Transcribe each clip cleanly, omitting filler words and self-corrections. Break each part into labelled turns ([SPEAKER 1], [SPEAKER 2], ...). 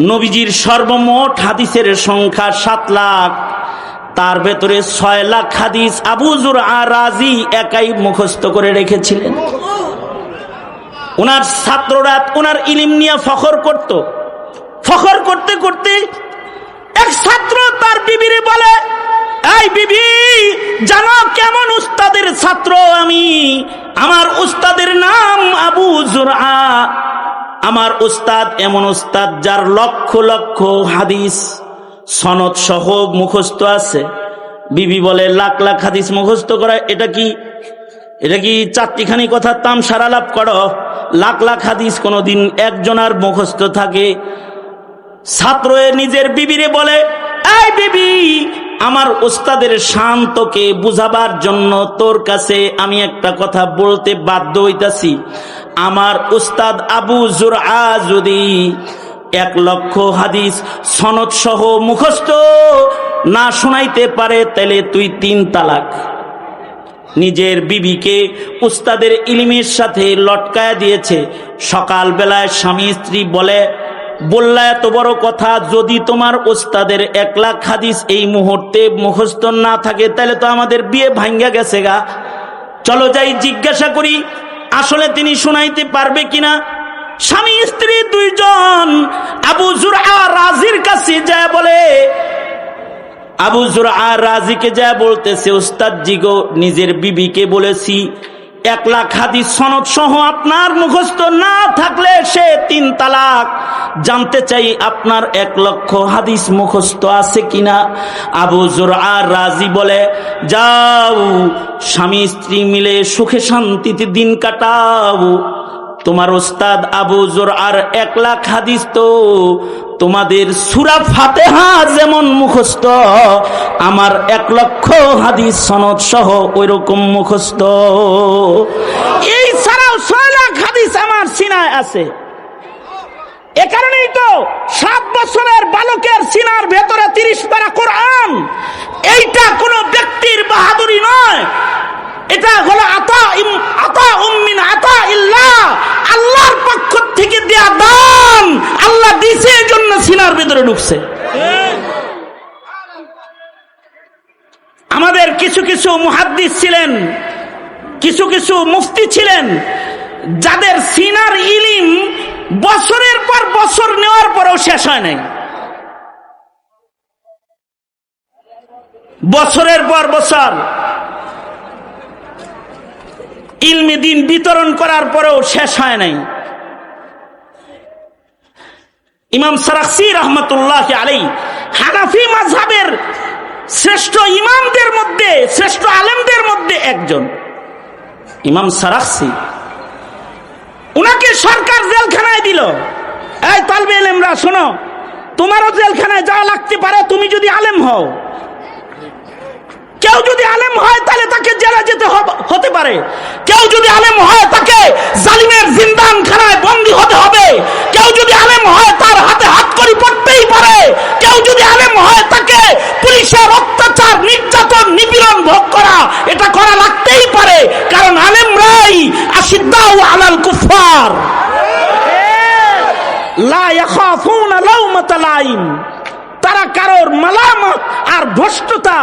[SPEAKER 1] নবীজির সর্বমোট হাদিসের সংখ্যা 7 লাখ, তার ভেতরে 6 লাখ হাদিস আবু যুরআ রাজি একাই মুখস্থ করে রেখেছিলেন। ওনার ছাত্ররা ওনার ইলম নিয়ে ফখর করত। ফখর করতে করতে এক ছাত্র তার বিবিরে বলে, এই বিবি, জানো কেমন উস্তাদের ছাত্র আমি? আমার উস্তাদের নাম আবু যুরআ। আমার উস্তাদ এমন উস্তাদ যার লক্ষ লক্ষ হাদিস সনদ সহ মুখস্থ আছে। বিবি বলে, লাখ লাখ হাদিস মুখস্থ করা এটা কি চারটিখানি কথা তামসারা লাভ করো? লাখ লাখ হাদিস কোনদিন একজনের মুখস্থ থাকে? ছাত্র নিজের বিবিরে বলে, এই বিবি, আমার উস্তাদের শান্তকে বুঝাবার জন্য তোর কাছে আমি একটা কথা বলতে বাধ্য হইতাছি। আমার উস্তাদ আবু যুরআ যদি 1 লক্ষ হাদিস সনদ সহ মুখস্থ না শোনাইতে পারে, তাহলে তুই 3 তালাক। নিজের বিবিকে উস্তাদের ইলমের সাথে লটকায়া দিয়েছে। সকাল বেলায় স্বামী স্ত্রী বললা এত বড় কথা, যদি তোমার উস্তাদের 1 লাখ হাদিস এই মুহূর্তে মুখস্থ না থাকে, তাহলে তো আমাদের বিয়ে ভাঙ্গা গেছে গা। চলো যাই জিজ্ঞাসা করি আসলে তিনি শোনাইতে পারবে কিনা। স্বামী স্ত্রী দুইজন আবু যুরআ রাজির কাছে যায় বলে, আবু যুরআ রাজিকে যা বলতেছে, উস্তাদ জি গো, নিজের বিবিকে বলেছি 1 লাখ হাদিস সনদ সহ আপনার মুখস্থ না থাকলে সে 3 তালাক। জানতে চাই আপনার 1 লক্ষ হাদিস মুখস্থ আছে কিনা। আবু যুরআ রাজি বলে, যাও স্বামী স্ত্রী মিলে সুখে শান্তিতে দিন কাটাও। তোমার উস্তাদ আবু যুরআর 1 লাখ হাদিস তো তোমাদের সূরা ফাতিহা যেমন মুখস্থ, আমার 1 লক্ষ হাদিস সনদ সহ ওইরকম মুখস্থ। এই ছাড়াও 6 লাখ হাদিস আমার সিনায় আছে। এ কারণেই তো 7 বছরের বালকের সিনার ভেতরে 30 পারা কোরআন। এইটা কোন ব্যক্তির বাহাদুরি নয়, এটা হলো আতা উম্মিন আতা ইল্লাহ, আল্লাহর পক্ষ থেকে দেয়া দান। আল্লাহ দিয়েছে, এজন্য সিনার ভিতরে ঢুকছে। আমাদের কিছু কিছু মুহাদ্দিস ছিলেন, কিছু কিছু মুফতি ছিলেন, যাদের সিনার ইলম বছরের পর বছর নেওয়ার পরেও শেষ হয় নাই। বছরের পর বছর ইলমে দিন বিতরণ করার পরেও শেষ হয় নাই। ইমাম সারাখসি রহমতুল্লাহ আলাইহি হানাফি মাযহাবের শ্রেষ্ঠ ইমামদের মধ্যে, শ্রেষ্ঠ আলেমদের মধ্যে একজন ইমাম সারাখসি। উনাকে সরকার জেলখানায় দিল, এই তালবে ইলমরা শোনো, তোমারও জেলখানায় যাওয়া লাগতে পারে তুমি যদি আলেম হও। কেউ যদি আলেম হয় তাহলে তাকে জেলে যেতে হতে পারে, কেউ যদি আলেম হয় তাকে জালিমের জিন্দানখানায় বন্দী হতে হবে, কেউ যদি আলেম হয় তার হাতে হাতকড়ি পড়তেই পারে, কেউ যদি আলেম হয় তাকে পুলিশের অত্যাচার, নির্যাতন, নিপীড়ন ভোগ করা, এটা করা লাগতেই পারে। কারণ আলেমরাই আশিদ্দাউ আলাল কুফার লা ইয়াখাফুনা লাউমাতা লাইম। তারা কারোর মালামত আর ভ্রষ্টতা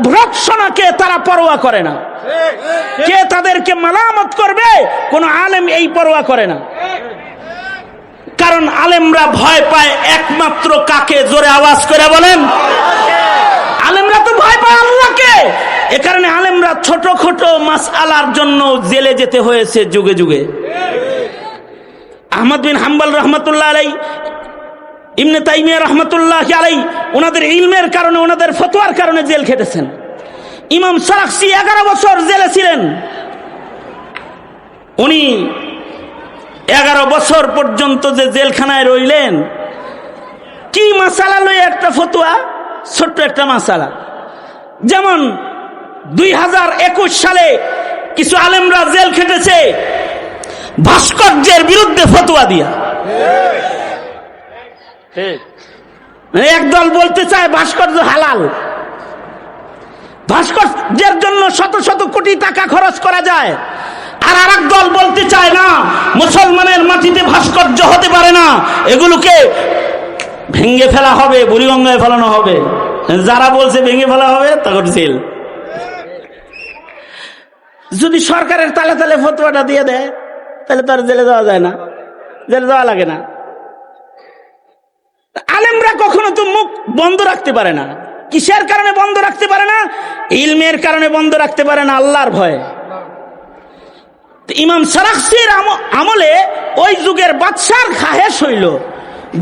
[SPEAKER 1] ভর্ৎসনাকে তারা পরোয়া করে না। কে তাদেরকে মালামত করবে, কোন আলেম এই পরোয়া করে না। কারণ আলেমরা ভয় পায় একমাত্র কাকে? জোরে আওয়াজ করে বলেন। আলেমরা তো ভয় পায় আল্লাহকে। এ কারণে আলেমরা ছোট ছোট মাসআলার জন্য জেলে যেতে হয়েছে যুগে যুগে। আহমদ বিন হাম্বল রহমতুল্লাহ আলাইহি, ইবনে তাইমিয়া রহমতুল্লাহ আলাইহি ওনাদের ইলমের কারণে, ওনাদের ফতোয়ার কারণে জেল খেটেছেন। ইমাম সারাখসি 11 বছর জেলে ছিলেন। উনি 11 বছর পর্যন্ত যে জেলখানায় রইলেন, কি মাসালা লয়ে একটা ফতোয়া, ছোট্ট একটা মাসালা। যেমন 2021 সালে কিছু আলেমরা জেল খেটেছে ভাস্কর্যের বিরুদ্ধে ফতোয়া দিয়া। একদল বলতে চায় ভাস্কর্য হালাল, ভাস্কর্যের জন্য শত শত কোটি টাকা খরচ করা যায়। আর আরেক দল বলতে চায় না, মুসলমানের মাটিতে ভাস্কর্য হতে পারে না, এগুলোকে ভেঙে ফেলা হবে, বুড়িগঙ্গায় ফেলানো হবে। যারা বলছে ভেঙে ফেলা হবে তখন জেল। যদি সরকারের তালে তালে ফতোয়াটা দিয়ে দেয় তাহলে তো আর জেলে যাওয়া যায় না, জেলে যাওয়া লাগে না। আলেমরা কখনো তো মুখ বন্ধ রাখতে পারে না। কিসের কারণে বন্ধ রাখতে পারে না? ইলমের কারণে বন্ধ রাখতে পারে না, আল্লাহর ভয়ে। ইমাম সারাখসির আমলে ওই যুগের বাদশার খাহেশ হইল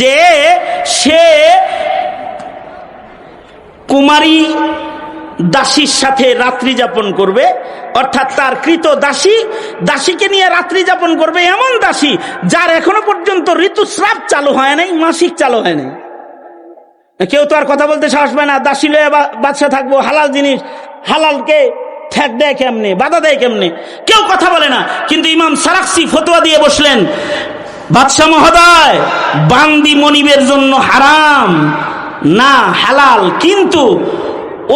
[SPEAKER 1] যে সে কুমারী দাসীর সাথে রাত্রি যাপন করবে, অর্থাৎ তার কৃত দাসীকে নিয়ে রাত্রি যাপন করবে। এমন দাসী যার এখনো পর্যন্ত ঋতুস্রাব চালু হয় নাই, মাসিক চালু হয় নাই। কেউ তো আর কথা বলতে সাহস পায় না, দাসী লয়ে বাদশা থাকবো, হালাল জিনিস, হালালকে ঠেক দেয় কেমনে, বাধা দেয় কেমনে, কেউ কথা বলে না। কিন্তু ইমাম সারাখসি ফতোয়া দিয়ে বসলেন, বাদশাহ মহোদয়, বান্দি মনিবের জন্য হারাম না হালাল, কিন্তু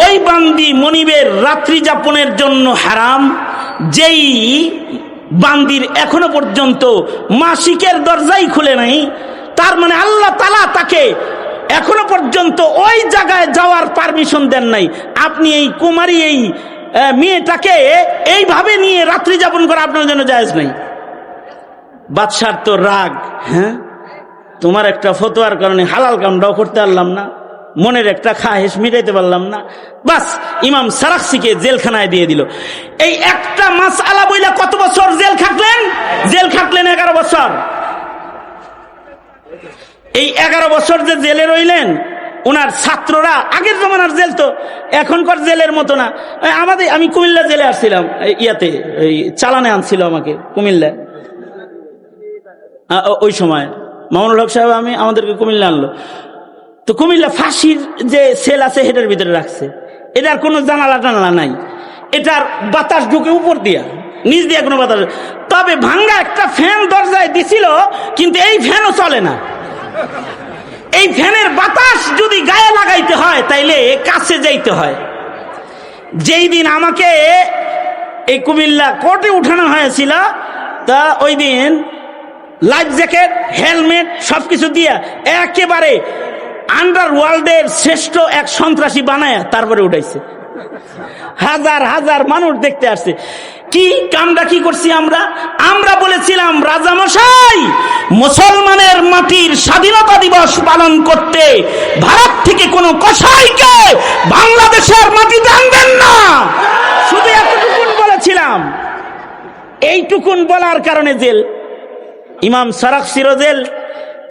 [SPEAKER 1] ওই বান্দি মনিবের রাত্রি যাপনের জন্য হারাম যেই বান্দির এখনো পর্যন্ত মাসিকের দরজাই খুলে নাই। তার মানে আল্লাহ তাআলা তাকে এখনো পর্যন্ত ওই জায়গায় যাওয়ার পারমিশন দেন নাই। আপনি এই কুমারী এই মেয়েটাকে এইভাবে নিয়ে রাত্রি যাপন করা আপনার জন্য জায়েজ নাই। বাদশার তো রাগ, হ্যাঁ, তোমার একটা ফতোয়ার কারণে হালাল কামটাও করতে পারলাম না, মনের একটা খাহেশ মিটাইতে পারলাম না, বাস ইমাম সারাখসিকে জেলখানায় দিয়ে দিল। এই একটা মাসআলা বইলা কত বছর জেল খাটলেন? জেল খাটলেন 11 বছর। এই 11 বছর যে জেলে রইলেন, ওনার ছাত্ররা, আগের জমানার জেল তো এখনকার জেলের মতো না। আমি কুমিল্লা জেলে আসছিলাম, ইয়াতে চালানে আনছিল আমাকে কুমিল্লা, ওই সময় মামুনুল হক সাহেব আমাদেরকে কুমিল্লা আনলো। তো কুমিল্লা ফাঁসির যে সেল আছে সেটার ভিতরে রাখছে, এটার কোনো জানালা টানালা নাই, এটার বাতাস ঢুকে উপর দিয়া, নিচ দিয়া কোনো বাতাস। তবে ভাঙ্গা একটা ফ্যান দরজায় দিছিল, কিন্তু এই ফ্যানও চলে না। এই ফ্যানের বাতাস যদি গায়ে লাগাইতে হয় তাইলে কাছে যাইতে হয়। যেই দিন আমাকে এই কুমিল্লা কোর্টে উঠানো হয়েছিল, তা ওই দিন লাইফ জ্যাকেট, হেলমেট সবকিছু দিয়া একেবারে আন্ডারওয়ার্ল্ডের শ্রেষ্ঠ এক সন্ত্রাসী বানায় তারপরে উঠাইছে। হাজার হাজার মানুষ দেখতে আসছে। কি কামটা কি করছি আমরা বলেছিলাম, রাজামশাই, মুসলমানের মাটির স্বাধীনতা দিবস পালন করতে ভারত থেকে কোন কসাইকে বাংলাদেশের মাটিতে আনবেন না। শুধু এতটুকুন বলেছিলাম। এইটুকুন বলার কারণে জেল। ইমাম সারাখসিরও জেল,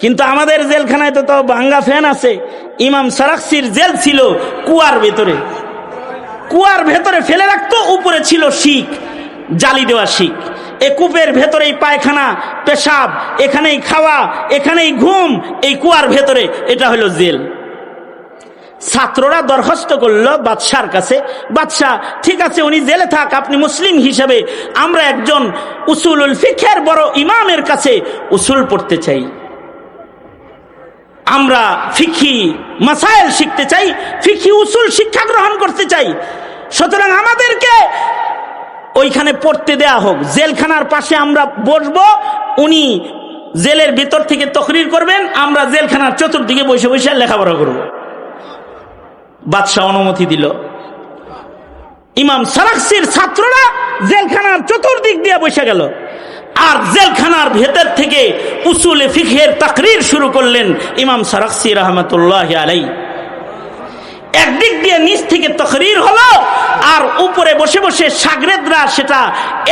[SPEAKER 1] কিন্তু আমাদের জেলখানায় তো ভাঙ্গা ফ্যান আছে। ইমাম সারাখসির জেল ছিল কুয়ার ভেতরে, কুয়ার ভেতরে ফেলে রাখতো, উপরে ছিল শিক, জালি দেওয়া শিক। এই কূপের ভেতরেই পায়খানা, পেশাব, এখানেই খাওয়া, এখানেই ঘুম, এই কুয়ার ভেতরে। এটা হলো জেল। ছাত্ররা দরখাস্ত করলো বাদশার কাছে, বাদশাহ ঠিক আছে উনি জেলে থাক, আপনি মুসলিম হিসেবে আমরা একজন উসুলুল ফিকহের বড় ইমামের কাছে উসুল পড়তে চাই, আমরা ফিকহি মাসাইল শিখতে চাই, ফিকহি উসুল শিক্ষা গ্রহণ করতে চাই, সুতরাং আমাদেরকে ওইখানে পড়তে দেয়া হোক। জেলখানার পাশে আমরা বসবো, উনি জেলের ভিতর থেকে তকরির করবেন, আমরা জেলখানার চতুর্দিকে বসে বসে লেখাপড়া করব। বাদশাহ অনুমতি দিল। ইমাম সারাখসির ছাত্ররা জেলখানার চতুর্দিক দিয়ে বসে গেল, আর জেলখানার ভেতর থেকে উসুলে ফিকহের তাকরির শুরু করলেন ইমাম সারাখসি রাহমাতুল্লাহি আলাইহি। একদিক দিয়ে নিচ থেকে তাকরির হলো, আর উপরে বসে বসে শাগরেদরা সেটা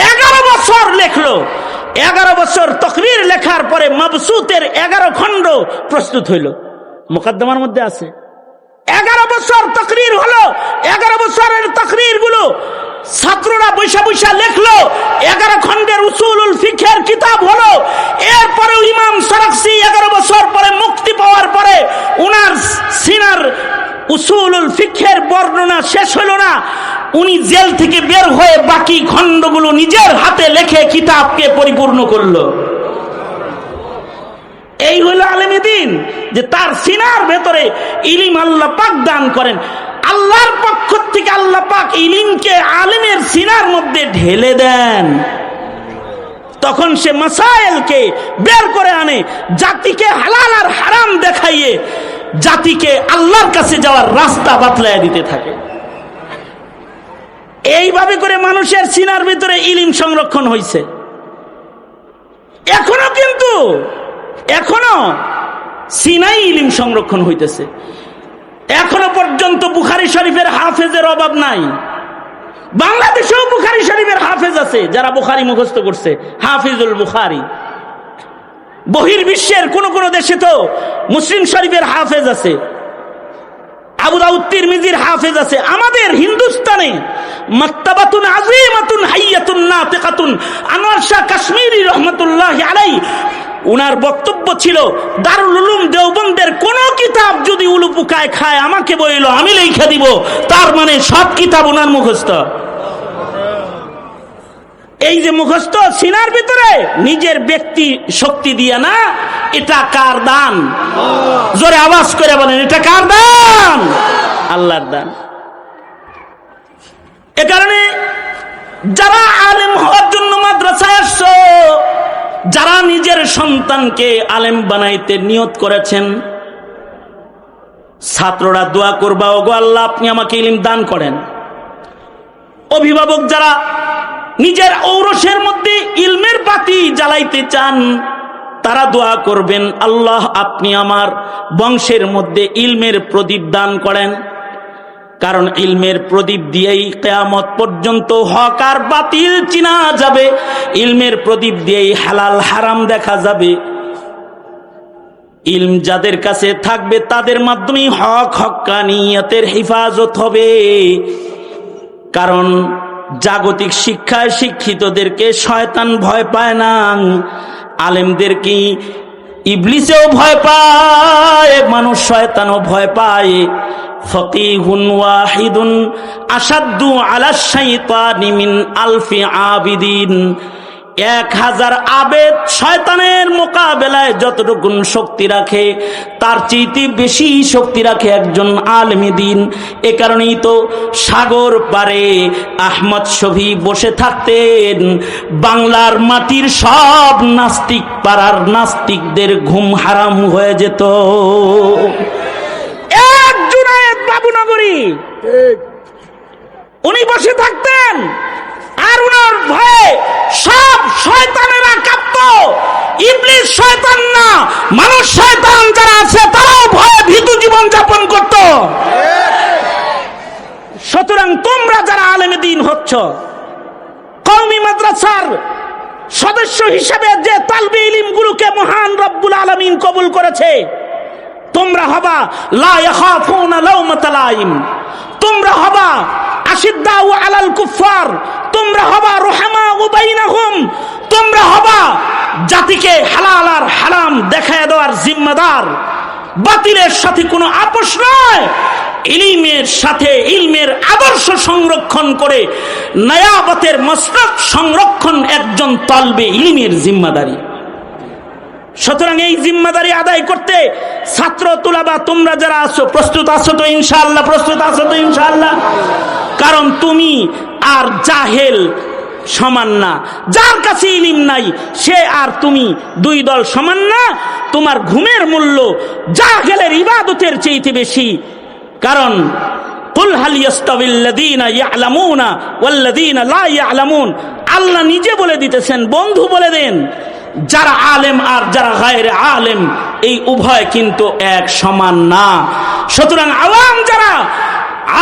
[SPEAKER 1] 11 বছর লেখলো। 11 বছর তাকরির লেখার পরে মাবসুতের 11 খণ্ড প্রস্তুত হইল, মুকদ্দমার মধ্যে আছে। 11 বছর তাকরির হলো, 11 বছরের তাকরির গুলো ছাত্ররা বৈশা বৈশা লেখলো, 11 খণ্ডের উসুলুল ফিকহের কিতাব হলো। এরপরে ইমাম সারাখসি 11 বছর পরে মুক্তি পাওয়ার পরে উনার সিনার উসুলুল ফিকহের বর্ণনা শেষ হলো না, উনি জেল থেকে বের হয়ে বাকি খণ্ডগুলো নিজের হাতে লেখে কিতাবকে পরিপূর্ণ করলো। এই হলো আলেমে দ্বীন, যে তার সিনার ভেতরে ইলম আল্লাহ পাক দান করেন। আল্লাহর পক্ষ থেকে আল্লাহ পাক ইলমকে আলেমের সিনার মধ্যে ঢেলে দেন, তখন সে মাসাইলকে বের করে আনে, জাতিকে হালাল আর হারাম দেখাইয়ে জাতিকে আল্লাহর কাছে যাওয়ার রাস্তা বাতলায় দিতে থাকে। এইভাবে করে মানুষের সিনার ভিতরে ইলম সংরক্ষণ হয়েছে। এখনো সিনাই ইলম সংরক্ষণ হইতেছে। এখনো পর্যন্ত বুখারী শরীফের হাফেজের অভাব নাই। বাংলাদেশেও বুখারী শরীফের হাফেজ আছে, যারা বুখারী মুখস্থ করছে, হাফিজুল বুখারী। বহির্বিশ্বের কোন কোন দেশে তো মুসলিম শরীফের হাফেজ আছে, আবু দাউদ তিরমিজির হাফেজ আছে। আমাদের হিন্দুস্তানে মাকতাবাতুন আযীমাতুন হাইয়াতুন নাতিকাতুন, আনোয়ার শাহ কাশ্মীরি রহমাতুল্লাহি আলাইহি, উনার বক্তব্য ছিল দারুল উলুম দেওবন্দের কোন কিতাব যদি উলুপুকায় খায় আমাকে বইল, আমি লিখে দিব। তার মানে সব কিতাব উনার মুখস্থ। এই যে মুখস্থ সিনার ভিতরে, নিজের ব্যক্তি শক্তি দিয়ে না, এটা কার দান? জোরে আওয়াজ করে বলেন, এটা কার দান? আল্লাহর দান। এ কারণে যারা আলেম হওয়ার জন্য মাদ্রাসায় আসছো, যারা নিজের সন্তানকে আলেম বানাইতে নিয়ত করেছেন, ছাত্ররা দোয়া করবা, ওগো আল্লাহ আপনি আমাকে ইলম দান করেন। অভিভাবক যারা নিজের ঔরসের মধ্যে ইলমের বাতি জ্বালাইতে চান, তারা দোয়া করবেন, আল্লাহ আপনি আমার বংশের মধ্যে ইলমের প্রদীপ দান করেন। কারণ ইলমের প্রদীপ দিয়েই কিয়ামত পর্যন্ত হক আর বাতিল চিনা যাবে, ইলমের প্রদীপ দিয়েই হালাল হারাম দেখা যাবে। ইলম যাদের কাছে থাকবে তাদের মাধ্যমে হক হক্কানিয়তের হেফাজত হবে। কারণ জাগতিক শিক্ষায় শিক্ষিতদেরকে শয়তান ভয় পায় না, আলেমদেরকে ইবলিসেও ভয় পায়, মানুষ শয়তানও ভয় পায়। ফকিহুন ওয়াহিদুন আশাদ্দু আলাশ শাইতানি মিন আলফি আবিদিন। 1000 আবেদ শয়তানের মোকাবেলায় যতটুকু শক্তি রাখে, তার চেয়ে বেশি শক্তি রাখে একজন আলেমে দ্বীন। এ কারণেই তো সাগর পারে আহমদ শফী বসে থাকতেন, বাংলার মাটির সব নাস্তিক পাড়ার নাস্তিকদের ঘুম হারাম হয়ে যেত। এক জুনায়েদ বাবুনগরী, উনি বসে থাকতেন, আর উনার ভয়ে সব শয়তানেরা কাঁপত। ইবলিস শয়তান না, মানুষ শয়তান যারা আছে তারাও ভয়ে ভীতু জীবন যাপন করত। সুতরাং তোমরা যারা আলেমে দ্বীন হচ্ছ, কওমি মাদ্রাসার সদস্য হিসেবে যে তালবে ইলম গুলোকে মহান রব্বুল আলামিন কবুল করেছে, তোমরা হবা লা ইয়াখাফুনা লাওমাতা লাইম, তোমরা হবা আশিদ্দাউ আলাল কুফার, তোমরা হবা রুহামাউ বাইনাহুম, তোমরা হবা জাতিকে হালাল আর হারাম দেখায় দেওয়ার জিম্মাদার। বাতিলের সাথে কোনো আপোষ নয়, ইলমের সাথে ইলমের আদর্শ সংরক্ষণ করে নায়াবতের মসনদ সংরক্ষণ একজন তালবে ইলমের জিম্মাদারি। সুতরাং এই জিম্মাদারি আদায় করতে ছাত্র তুলাবা তোমরা যারা আছো, প্রস্তুত আছো তো ইনশাআল্লাহ? প্রস্তুত আছো তো ইনশাআল্লাহ? কারণ তুমি আর জাহেল সমান না, যার কাছে ইলম নাই সে আর তুমি দুই দল সমান না। তোমার ঘুমের মূল্য জাহেলের ইবাদতের চেয়ে বেশি। কারণ কুল হাল ইয়াস্তাবিল্লাযীনা ইয়ালামুনা ওয়াল্লাযীনা লা ইয়ালামুন, আল্লাহ নিজে বলে দিতেছেন, বন্ধু বলে দেন, যারা আলেম আর যারা গায়রে আলেম এই উভয় কিন্তু এক সমান না। সুতরাং আওয়াম যারা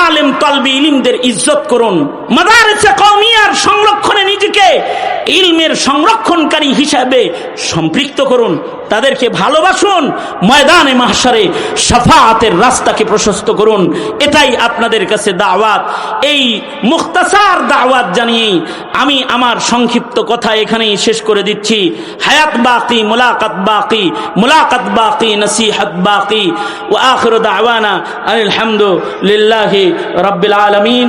[SPEAKER 1] আলেম তালবি ইলমদের ইজ্জত করুন, মাদারিসে কওমিয়ার সংরক্ষণে নিজেকে ইলমের সংরক্ষণকারী হিসাবে সম্পৃক্ত করুন, তাদেরকে ভালোবাসুন, ময়দানে মাহশারে শাফাআতের রাস্তাকে প্রশস্ত করুন। এটাই আপনাদের কাছে দাওয়াত। এই মুখতাসার দাওয়াত জানিয়ে আমি আমার সংক্ষিপ্ত কথা এখানেই শেষ করে দিচ্ছি। হায়াত বাকি, মুলাকাত বাকি, মুলাকাত বাকি, নসিহত বাকি। ওয়া আখিরু দাওয়ানা আলহামদুলিল্লাহি রাব্বিল আলামিন।